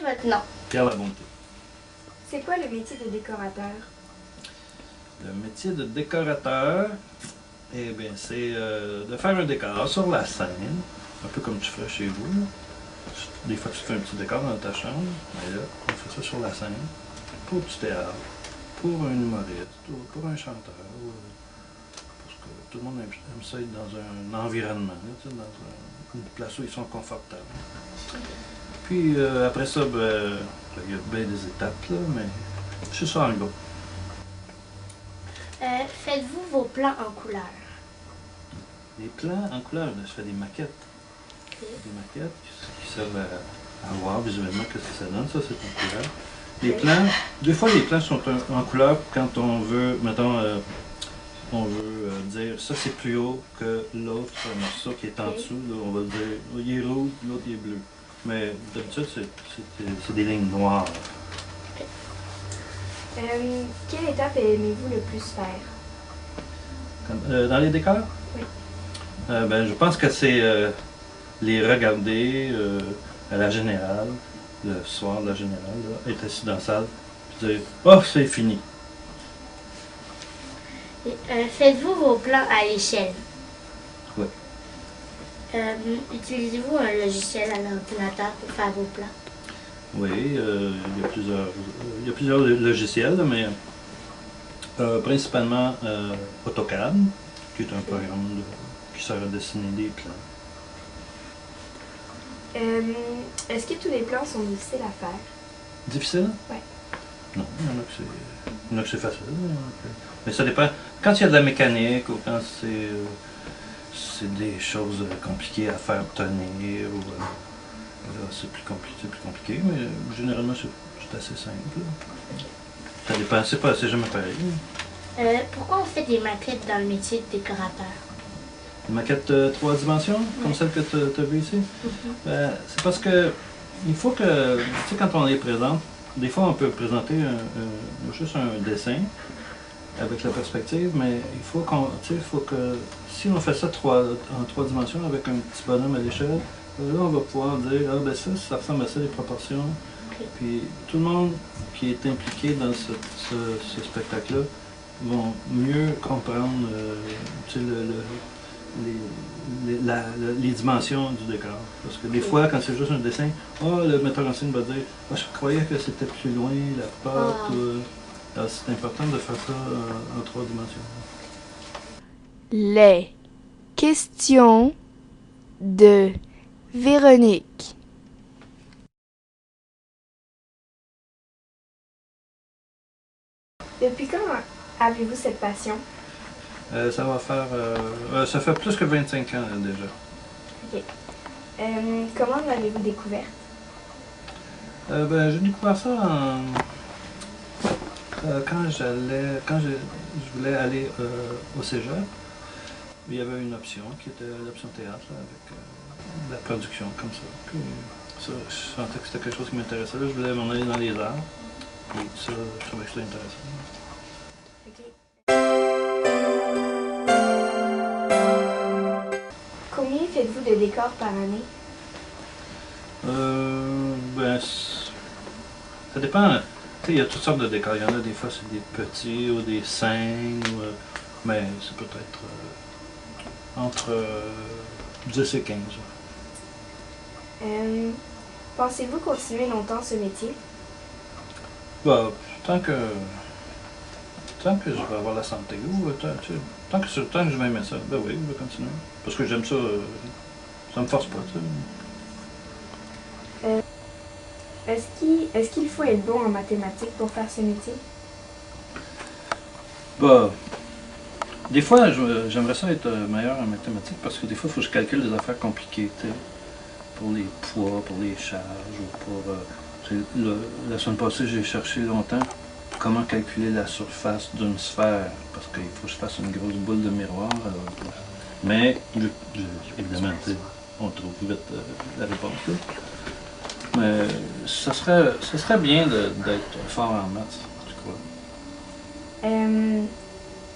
votre nom? Pierre Labonté. C'est quoi le métier de décorateur? Le métier de décorateur, eh bien, c'est de faire un décor sur la scène, un peu comme tu fais chez vous. Des fois, tu fais un petit décor dans ta chambre, mais là, on fait ça sur la scène, pour du théâtre, pour un humoriste, ou pour un chanteur, parce que tout le monde aime ça être dans un environnement, tu sais, dans une place où ils sont confortables. Puis après ça, ben, il y a bien des étapes, là, mais c'est ça en gros. Faites-vous vos plans en couleur? Les plans en couleur, je fais des maquettes. Okay. Des maquettes qui servent à voir visuellement ce que ça donne, ça c'est en couleur. Les plans, des fois les plans sont en couleur quand on veut, mettons, on veut dire ça c'est plus haut que l'autre morceau qui est en dessous, là, on va dire il est rouge, l'autre il est bleu. Mais d'habitude c'est des lignes noires. Quelle étape aimez-vous le plus faire? Dans les décors? Oui. Ben, je pense que c'est les regarder à la générale, le soir de la générale, là, être assis dans la salle, puis dire « Oh, c'est fini! » Faites-vous vos plans à l'échelle? Oui. Utilisez-vous un logiciel à l'ordinateur pour faire vos plans? Oui, il y a plusieurs logiciels, là, mais principalement AutoCAD, qui est un programme qui sert à dessiner des plans. Est-ce que tous les plans sont difficiles à faire? Difficile? Oui. Non, il y en a que c'est facile. Mais ça dépend. Quand il y a de la mécanique ou quand c'est des choses compliquées à faire tenir, ou, là, c'est plus compliqué, mais généralement c'est assez simple. Ça dépend, c'est jamais pareil. Pourquoi on fait des maquettes dans le métier de décorateur? Une maquette 3 dimensions, comme celle que tu as vue ici? C'est parce que il faut que, tu sais, quand on les présente, des fois on peut présenter juste un dessin avec la perspective, mais il faut que, si on fait ça en 3 dimensions avec un petit bonhomme à l'échelle, là on va pouvoir dire, ah ben ça ressemble à ça les proportions. Okay. Puis tout le monde qui est impliqué dans ce spectacle-là vont mieux comprendre les dimensions du décor. Parce que des fois, quand c'est juste un dessin, le metteur en scène va dire « je croyais que c'était plus loin, la porte. » C'est important de faire ça en 3 dimensions. Les questions de Véronique. Depuis quand avez-vous cette passion? Ça va faire... ça fait plus que 25 ans déjà. Ok. Comment l'avez-vous découverte? J'ai découvert ça quand je voulais aller au cégep. Il y avait une option qui était l'option théâtre là, avec de la production comme ça. Puis ça, je sentais que c'était quelque chose qui m'intéressait. Je voulais m'en aller dans les arts. Et ça, je trouvais que c'était intéressant. Combien faites-vous de décors par année? Ça dépend. Il y a toutes sortes de décors. Il y en a des fois, c'est des petits ou des scènes, mais c'est peut-être entre 10 et 15. Pensez-vous continuer longtemps ce métier? Tant que je vais avoir la santé, ou tant que je vais aimer ça, ben oui, je vais continuer. Parce que j'aime ça, ça me force pas, tu sais. Est-ce qu'il faut être bon en mathématiques pour faire ce métier? Des fois, j'aimerais ça être meilleur en mathématiques parce que des fois, il faut que je calcule des affaires compliquées, tu sais, pour les poids, pour les charges, ou pour... la semaine passée, j'ai cherché longtemps comment calculer la surface d'une sphère, parce qu'il faut que je fasse une grosse boule de miroir. Mais, évidemment, on trouve vite la réponse là. Mais ça serait bien d'être fort en maths, je crois.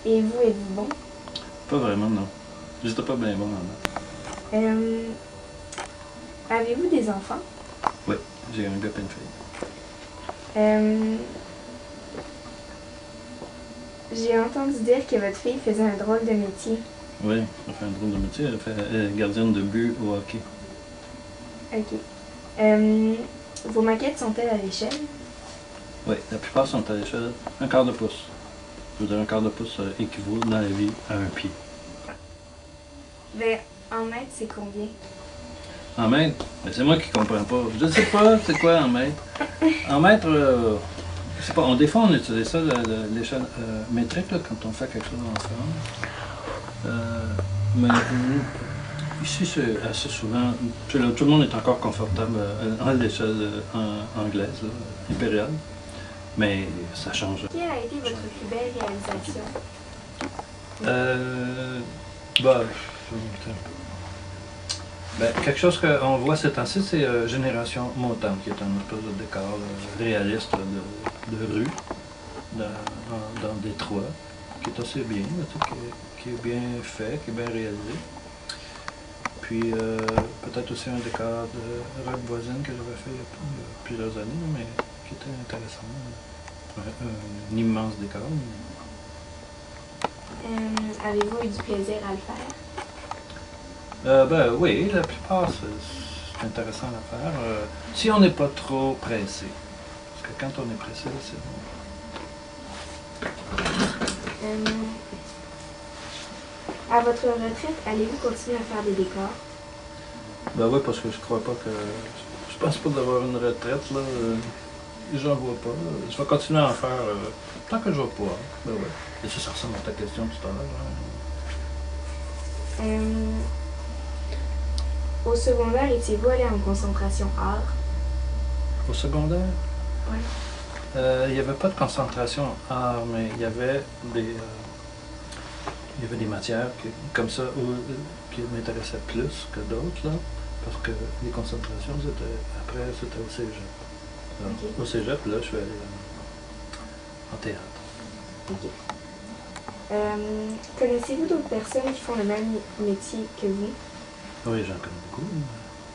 Et vous, êtes-vous bon? Pas vraiment, non. J'étais pas bien bon en maths. Avez-vous des enfants? Oui, J'ai un gars et une fille. J'ai entendu dire que votre fille faisait un drôle de métier. Oui, elle fait un drôle de métier. Elle est gardienne de but au hockey. Ok. Vos maquettes sont-elles à l'échelle? Oui, la plupart sont à l'échelle 1/4 de pouce. Je veux dire, 1/4 de pouce équivaut dans la vie à un pied. Ben, en mètres, c'est combien? En mètre? Mais c'est moi qui comprends pas. Je sais pas c'est quoi en mètre. En mètre, je sais pas, des fois on utilise ça, l'échelle métrique, là, quand on fait quelque chose ensemble. Mais ici, c'est assez souvent, tout le monde est encore confortable à l'échelle anglaise, là, impériale. Mais ça change. Quelle a été votre plus belle réalisation? Quelque chose qu'on voit ces temps-ci, c'est Génération Montante, qui est un espèce de décor réaliste de rue dans Détroit, qui est assez bien, qui est bien fait, qui est bien réalisé. Puis peut-être aussi un décor de Rock Voisine que j'avais fait il y a plusieurs années, mais qui était intéressant. Un immense décor. Avez-vous eu du plaisir à le faire? Oui, la plupart, c'est intéressant à faire. Si on n'est pas trop pressé. Parce que quand on est pressé, c'est bon. À votre retraite, allez-vous continuer à faire des décors? Oui, parce que je crois pas que... Je pense pas d'avoir une retraite, là. J'en vois pas. Je vais continuer à en faire tant que je vais pouvoir. Oui. Et ça ressemble à ta question tout à l'heure. Au secondaire, étiez-vous allé en concentration art? Au secondaire? Oui. Il n'y avait pas de concentration art, mais il y avait des matières comme ça qui m'intéressaient plus que d'autres, là, parce que les concentrations, après, c'était au cégep. Okay. Au cégep, là, je suis allé en théâtre. Ok. Connaissez-vous d'autres personnes qui font le même métier que vous? Oui, j'en connais beaucoup.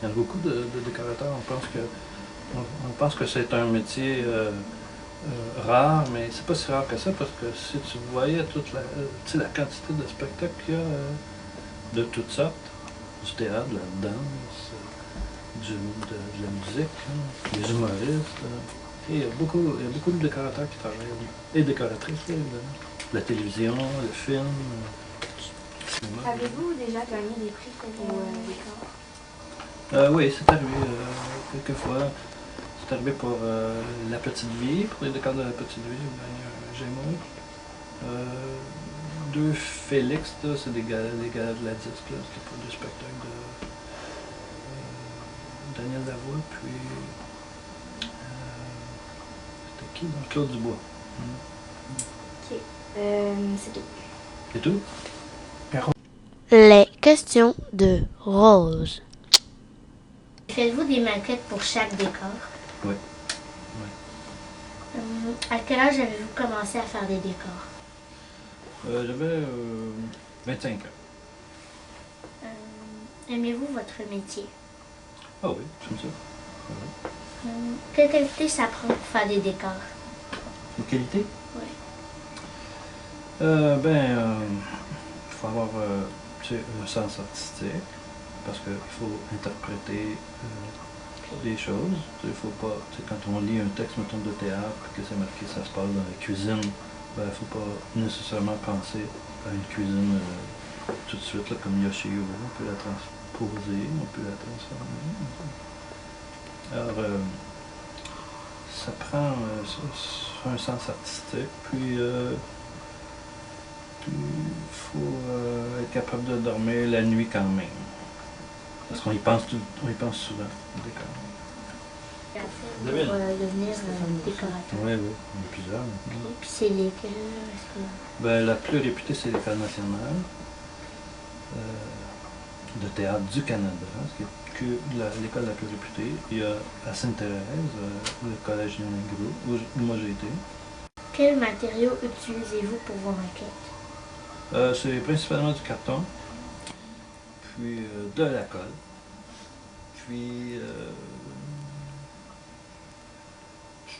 Il y en a beaucoup de décorateurs. On pense que c'est un métier rare, mais c'est pas si rare que ça, parce que si tu voyais toute la quantité de spectacles qu'il y a de toutes sortes, du théâtre, de la danse, de la musique, hein, des humoristes, et il y a beaucoup de décorateurs qui travaillent, et décoratrices, là, la télévision, le film, le cinéma. Avez-vous déjà gagné des prix pour vos décors? Oui, c'est arrivé quelques fois. C'est arrivé pour La Petite Vie, pour les décors de La Petite Vie, j'ai gagné un Gémeaux. 2 Félix, c'est des galas de la disque, c'était pour des spectacles de Daniel Lavoie, puis c'était qui? Claude Dubois. Ok, c'est tout. C'est tout? Les questions de Rose. Faites-vous des maquettes pour chaque décor? Oui. À quel âge avez-vous commencé à faire des décors? J'avais 25 ans. Aimez-vous votre métier? Ah oui, j'aime ça. Quelle qualité ça prend pour faire des décors? Une qualité? Oui. Il faut avoir un sens artistique, parce qu'il faut interpréter des choses. Il faut pas, quand on lit un texte, mettons, de théâtre, que c'est marqué ça se passe dans la cuisine, il ne faut pas nécessairement penser à une cuisine tout de suite, là, comme il y a chez vous. On peut la transposer, on peut la transformer. Alors, ça prend un sens artistique, puis il faut être capable de dormir la nuit quand même. Parce qu'on y pense souvent au décor. Pour devenir décorateur. Oui, il y en a plusieurs. Puis c'est lesquels? La plus réputée, c'est l'École nationale de théâtre du Canada, ce qui est l'école la plus réputée. Il y a à Sainte-Thérèse, le collège Léon-Gros, où moi j'ai été. Quels matériaux utilisez-vous pour vos maquettes? C'est principalement du carton, puis de la colle, puis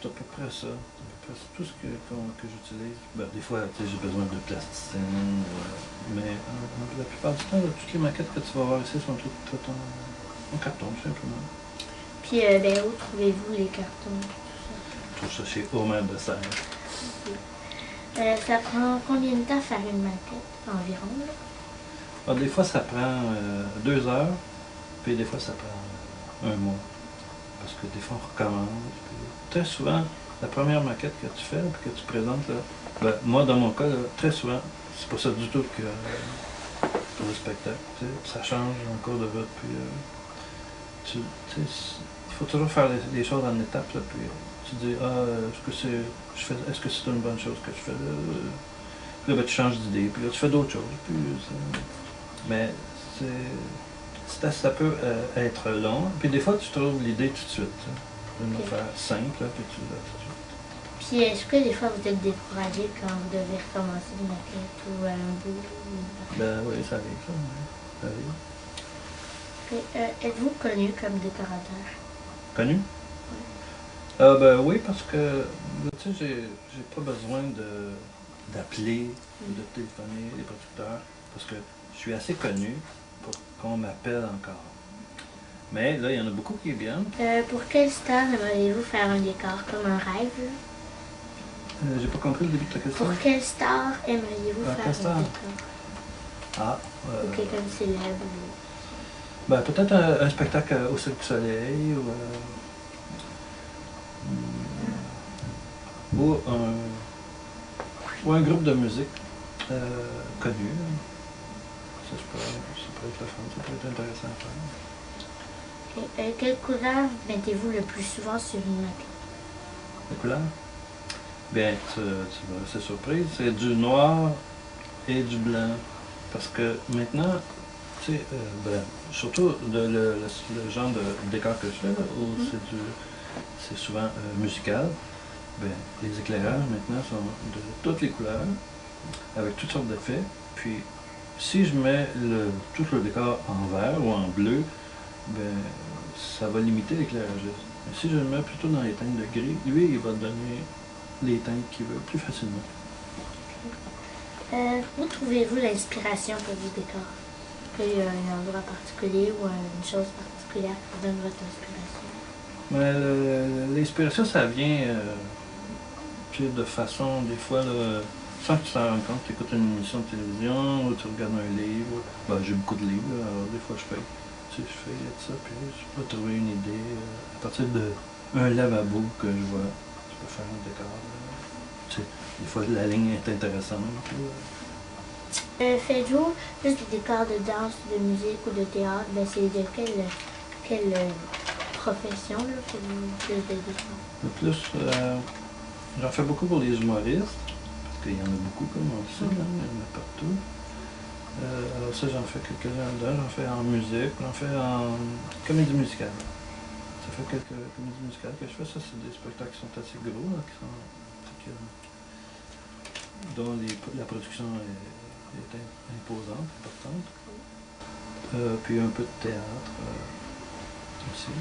c'est à peu près ça. C'est à peu près tout ce que j'utilise. Ben, des fois, tu sais, j'ai besoin de plasticine, mais la plupart du temps, là, toutes les maquettes que tu vas voir ici sont toutes en carton, simplement. Puis, où trouvez-vous les cartons? Je trouve ça chez Homer de Serre. Ça prend combien de temps faire une maquette environ? Là? Alors, des fois, ça prend 2 heures, puis des fois, ça prend 1 mois. Parce que des fois, on recommence. Puis, très souvent, la première maquette que tu fais, puis que tu présentes, là, ben, moi, dans mon cas, là, très souvent, c'est pas ça du tout que pour le spectacle. Tu sais, ça change en cours de route. Puis, il faut toujours faire les choses en étapes. Là, puis, tu dis, est-ce que c'est une bonne chose que je fais là? Puis là, ben, tu changes d'idée, puis là, tu fais d'autres choses. Puis, mais ça peut être long. Puis des fois, tu trouves l'idée tout de suite. Une affaire simple, là, puis tu l'as tout de suite. Puis est-ce que des fois vous êtes découragé quand vous devez recommencer une maquette ou un bout? Ben oui, ça arrive, ça. Oui. Ça arrive. Puis, êtes-vous connu comme décorateur? Connu? Ben oui, parce que tu sais, j'ai pas besoin d'appeler ou de téléphoner les producteurs parce que je suis assez connu pour qu'on m'appelle encore. Mais là, il y en a beaucoup qui viennent. Pour quelle star aimeriez-vous faire un décor? Comme un rêve? Là? J'ai pas compris le début de ta question. Pour quelle star aimeriez-vous faire quelle star? un décor? Ah. Ou quelqu'un de célèbre? Ben, peut-être un spectacle au Cirque du Soleil ou un groupe de musique connu. Ça peut être le fun, ça peut être intéressant à faire. Okay. Quelle couleur mettez-vous le plus souvent sur une maquette? La couleur? Bien, tu vas rester surprise. C'est du noir et du blanc. Parce que maintenant, tu sais, surtout le genre de décor que je fais, là, où c'est souvent musical, bien, les éclairages maintenant sont de toutes les couleurs, avec toutes sortes d'effets. Puis, si je mets tout le décor en vert ou en bleu, ben, ça va limiter l'éclairage. Mais si je le mets plutôt dans les teintes de gris, lui, il va donner les teintes qu'il veut plus facilement. Où trouvez-vous l'inspiration pour vos décors? Est-ce qu'il y a un endroit particulier ou une chose particulière qui vous donne votre inspiration? L'inspiration, ça vient de façon, des fois, là, sans que tu t'en rendes compte, tu écoutes une émission de télévision ou tu regardes un livre. Ben, j'ai beaucoup de livres, là, alors des fois je fais ça, puis je peux trouver une idée à partir d'un lavabo que je vois. Tu peux faire un décor. Tu sais, des fois la ligne est intéressante. Faites-vous plus des décors de danse, de musique ou de théâtre? Ben, c'est de quelle profession là, que vous plus de décors? Le plus, j'en fais beaucoup pour les humoristes, parce qu'il y en a beaucoup, comme on le sait, hein, il y en a partout. Alors ça, j'en fais quelques-uns dedans, j'en fais en musique, j'en fais en comédie musicale. Ça fait quelques comédies musicales que je fais. Ça, c'est des spectacles qui sont assez gros, là, dont la production est imposante, importante. Puis un peu de théâtre aussi.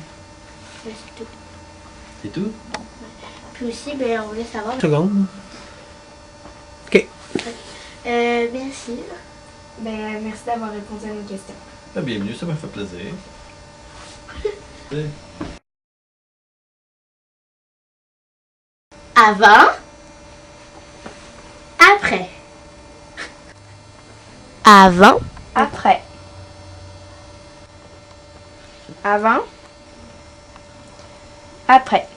Ben, c'est tout. C'est tout? Puis aussi, ben, on voulait savoir... Seconde. OK. Merci. Ben, merci d'avoir répondu à nos questions. Bienvenue, ça m'a fait plaisir. Avant. Après. Avant. Après. Avant. Après.